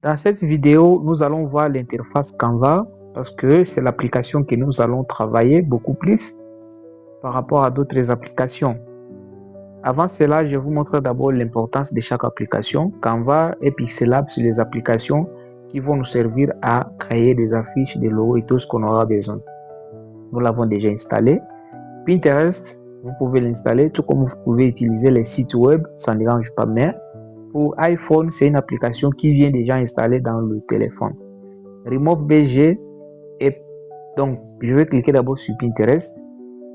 Dans cette vidéo, nous allons voir l'interface Canva parce que c'est l'application que nous allons travailler beaucoup plus par rapport à d'autres applications. Avant cela, je vous montre d'abord l'importance de chaque application. Canva et Pixelab sur les applications qui vont nous servir à créer des affiches, des logos et tout ce qu'on aura besoin. Nous l'avons déjà installé. Pinterest, vous pouvez l'installer tout comme vous pouvez utiliser les sites web, ça ne dérange pas. Mais pour iPhone, c'est une application qui vient déjà installée dans le téléphone. Remove BG, et donc je vais cliquer d'abord sur Pinterest.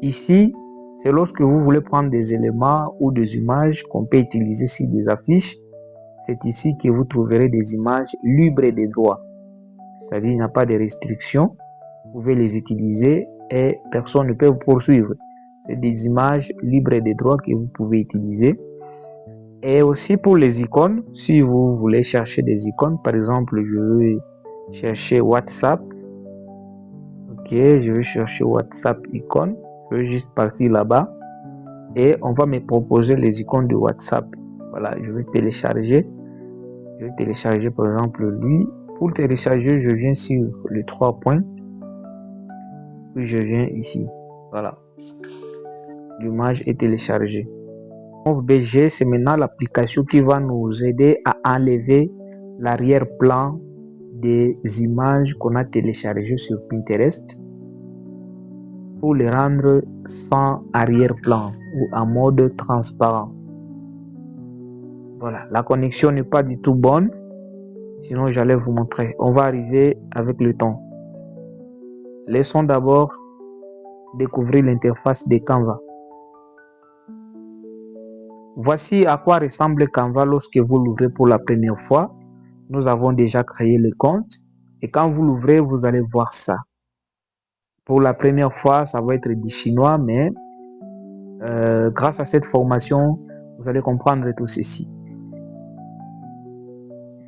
Ici, c'est lorsque vous voulez prendre des éléments ou des images qu'on peut utiliser sur des affiches. C'est ici que vous trouverez des images libres des droits. C'est-à-dire qu'il n'y a pas de restrictions. Vous pouvez les utiliser et personne ne peut vous poursuivre. C'est des images libres des droits que vous pouvez utiliser. Et aussi pour les icônes, si vous voulez chercher des icônes, par exemple, je vais chercher WhatsApp. Ok, je vais chercher WhatsApp icône. Je vais juste partir là-bas et on va me proposer les icônes de WhatsApp. Voilà, je vais télécharger. Je vais télécharger par exemple lui. Pour télécharger, je viens sur les 3 points. Puis je viens ici. Voilà. L'image est téléchargée. BG, c'est maintenant l'application qui va nous aider à enlever l'arrière-plan des images qu'on a téléchargées sur Pinterest pour les rendre sans arrière-plan ou en mode transparent. Voilà, la connexion n'est pas du tout bonne, sinon j'allais vous montrer. On va arriver avec le temps. Laissons d'abord découvrir l'interface de Canva. Voici à quoi ressemble Canva lorsque vous l'ouvrez pour la première fois. Nous avons déjà créé le compte et quand vous l'ouvrez, vous allez voir ça. Pour la première fois, ça va être du chinois, mais grâce à cette formation, vous allez comprendre tout ceci.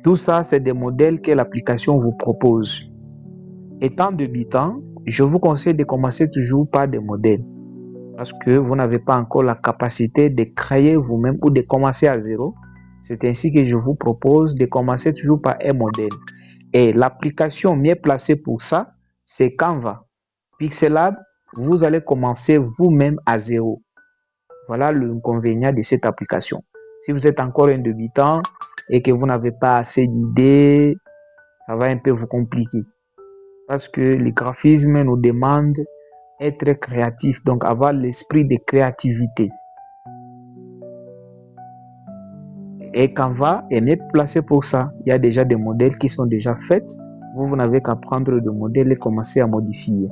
Tout ça, c'est des modèles que l'application vous propose. Étant débutant, je vous conseille de commencer toujours par des modèles parce que vous n'avez pas encore la capacité de créer vous-même ou de commencer à zéro. C'est ainsi que je vous propose de commencer toujours par un modèle. Et l'application mieux placée pour ça, c'est Canva. Pixelab, vous allez commencer vous-même à zéro. Voilà l'inconvénient de cette application. Si vous êtes encore un débutant et que vous n'avez pas assez d'idées, ça va un peu vous compliquer. Parce que le graphisme nous demande d'être créatif, donc avoir l'esprit de créativité. Et Canva est mieux placé pour ça. Il y a déjà des modèles qui sont déjà faits. Vous n'avez qu'à prendre le modèle et commencer à modifier.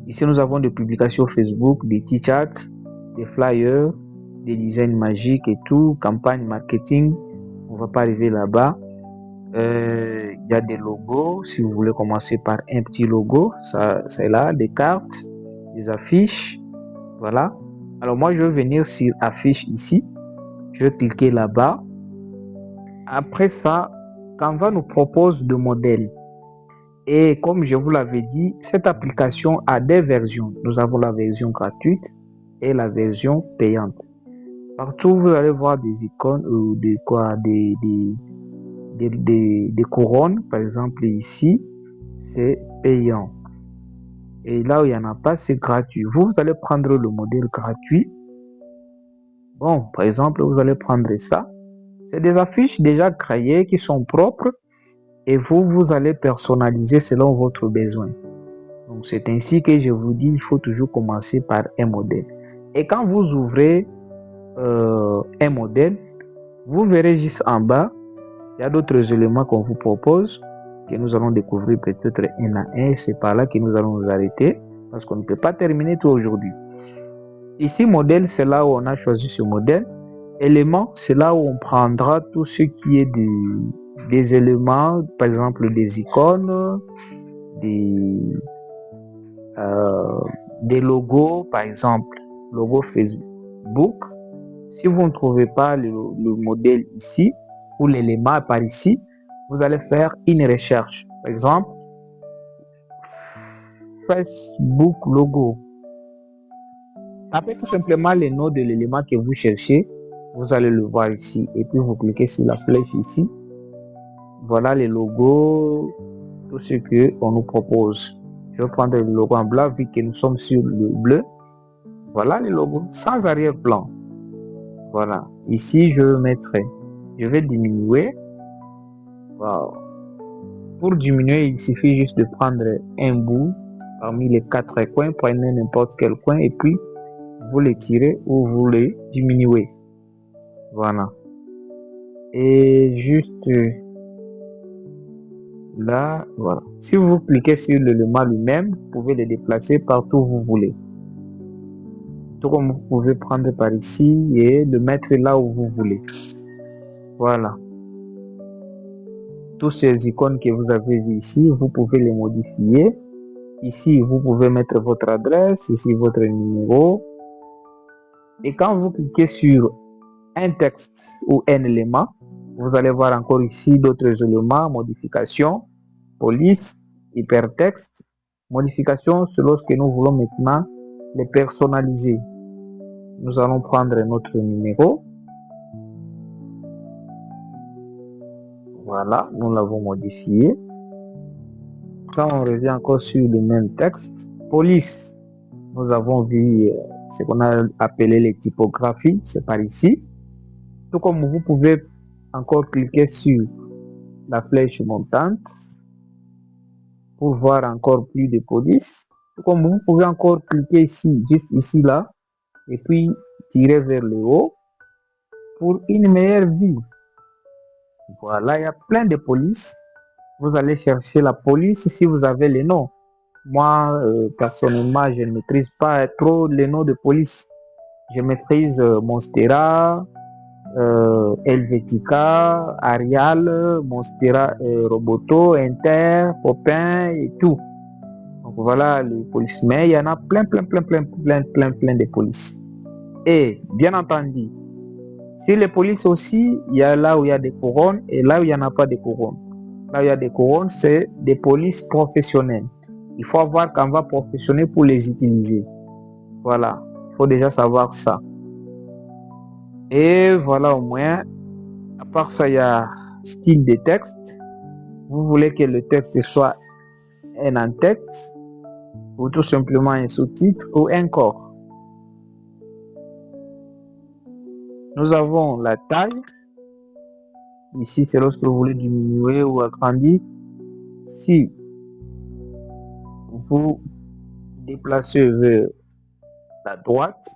Ici, nous avons des publications Facebook, des t-shirts, des flyers, des designs magiques et tout, campagne marketing. On ne va pas arriver là-bas. Il y a des logos. Si vous voulez commencer par un petit logo, ça c'est là, des cartes, des affiches. Voilà. Alors moi, je vais venir sur affiche ici. Je vais cliquer là-bas. Après ça, Canva nous propose de modèles. Et comme je vous l'avais dit, cette application a des versions. Nous avons la version gratuite et la version payante. Partout, vous allez voir des icônes ou des couronnes. Par exemple, ici, c'est payant. Et là où il n'y en a pas, c'est gratuit. Vous allez prendre le modèle gratuit. Bon, par exemple, vous allez prendre ça. C'est des affiches déjà créées qui sont propres et vous allez personnaliser selon votre besoin. Donc, c'est ainsi que je vous dis, il faut toujours commencer par un modèle. Et quand vous ouvrez un modèle, vous verrez juste en bas, il y a d'autres éléments qu'on vous propose que nous allons découvrir peut-être un à un. C'est par là que nous allons nous arrêter parce qu'on ne peut pas terminer tout aujourd'hui. Ici, modèle, c'est là où on a choisi ce modèle. Élément, c'est là où on prendra tout ce qui est des éléments, par exemple des icônes, des logos, par exemple, logo Facebook. Si vous ne trouvez pas le modèle ici ou l'élément par ici, vous allez faire une recherche. Par exemple, Facebook logo. Tapez tout simplement le nom de l'élément que vous cherchez. Vous allez le voir ici et puis vous cliquez sur la flèche ici. Voilà les logos, tout ce qu'on nous propose. Je vais prendre le logo en blanc vu que nous sommes sur le bleu. Voilà les logos, sans arrière-plan. Voilà. Ici, je vais diminuer. Wow. Pour diminuer, il suffit juste de prendre un bout parmi les 4 coins. Prenez n'importe quel coin et puis vous les tirez ou vous les diminuez. Voilà. Et juste là, voilà. Si vous cliquez sur l'élément lui-même, vous pouvez le déplacer partout où vous voulez. Tout comme vous pouvez prendre par ici et le mettre là où vous voulez. Voilà. Tous ces icônes que vous avez vues ici, vous pouvez les modifier. Ici, vous pouvez mettre votre adresse, ici votre numéro. Et quand vous cliquez sur un texte ou un élément, vous allez voir encore ici d'autres éléments, modification, police, hypertexte. Modification, c'est lorsque nous voulons maintenant les personnaliser. Nous allons prendre notre numéro. Voilà, nous l'avons modifié. Quand on revient encore sur le même texte, police, nous avons vu ce qu'on a appelé les typographies, c'est par ici. Tout comme vous pouvez encore cliquer sur la flèche montante pour voir encore plus de police. Tout comme vous pouvez encore cliquer ici, juste ici là, et puis tirer vers le haut pour une meilleure vue. Voilà, il y a plein de polices. Vous allez chercher la police si vous avez les noms. Moi, personnellement, je ne maîtrise pas trop les noms de police. Je maîtrise Monstera, Helvetica, Arial, Monstera, Roboto, Inter, Popin et tout. Donc voilà les polices. Mais il y en a plein de polices. Et bien entendu, sur les polices aussi, il y a là où il y a des couronnes et là où il n'y en a pas de couronnes. Là où il y a des couronnes, c'est des polices professionnelles. Il faut avoir Canva professionnel pour les utiliser. Voilà, il faut déjà savoir ça. Et voilà au moins, à part ça, il y a style de texte. Vous voulez que le texte soit un en-texte ou tout simplement un sous-titre ou un corps. Nous avons la taille. Ici, c'est lorsque vous voulez diminuer ou agrandir. Si vous déplacez vers la droite,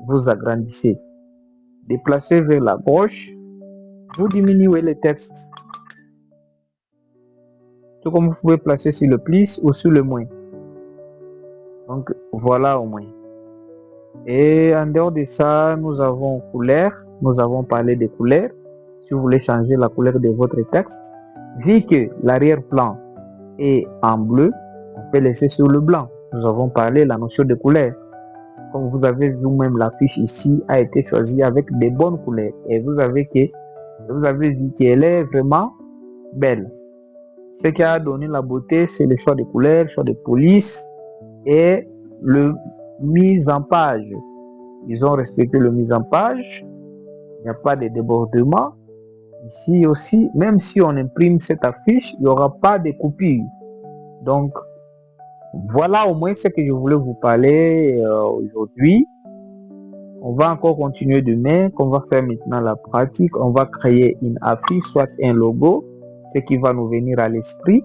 vous agrandissez. Déplacez vers la gauche, vous diminuez le texte. Tout comme vous pouvez placer sur le plus ou sur le moins. Donc voilà au moins. Et en dehors de ça, nous avons couleur. Nous avons parlé des couleurs. Si vous voulez changer la couleur de votre texte, vu que l'arrière-plan est en bleu, on peut laisser sur le blanc. Nous avons parlé de la notion de couleur. Comme vous avez vu même, la fiche ici a été choisie avec des bonnes couleurs. Et vous avez vu qu'elle est vraiment belle. Ce qui a donné la beauté, c'est le choix de couleurs, le choix de police et le mise en page. Ils ont respecté le mise en page. Il n'y a pas de débordement. Ici aussi, même si on imprime cette affiche, il n'y aura pas de coupure. Donc, voilà au moins ce que je voulais vous parler aujourd'hui. On va encore continuer demain. Qu'on va faire maintenant la pratique. On va créer une affiche, soit un logo, ce qui va nous venir à l'esprit.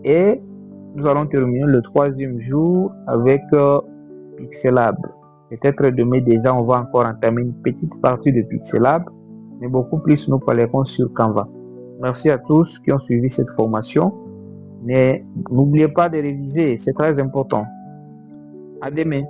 Et nous allons terminer le 3e jour avec Pixelab. Peut-être demain déjà, on va encore entamer une petite partie de Pixelab. Mais beaucoup plus, nous parlerons sur Canva. Merci à tous qui ont suivi cette formation. Mais n'oubliez pas de réviser, c'est très important. À demain.